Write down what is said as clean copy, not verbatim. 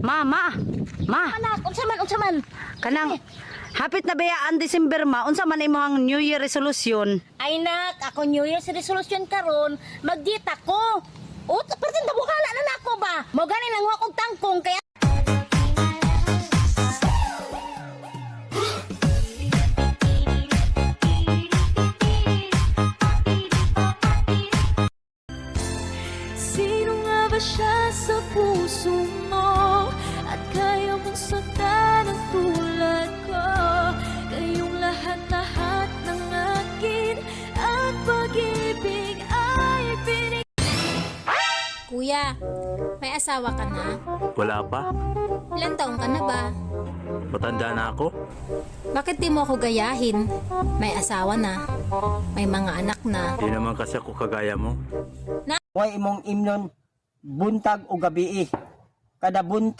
Ma. Anak, unsa man. Kanang hapit na bayaan December ma, unsa man imong New Year resolution? Ay nak, ako New Year's resolution karon, mag-diet ako. O, pertin tabuhala na nako ba? Mo gani lang ako tangkong kaya Sino nga ba siya sa puso mo? At kaya mong saktan ang tulad ko? Kayong lahat-lahat ng akin at pag-ibig ay pinig. Kuya, may asawa ka na? Wala pa. Ilan taong ka na ba? Matanda na ako. Bakit di mo ako gayahin? May asawa na. May mga anak na. Di naman kasi ako kagaya mo. Way imong imnon buntag o gabi. Kada buntag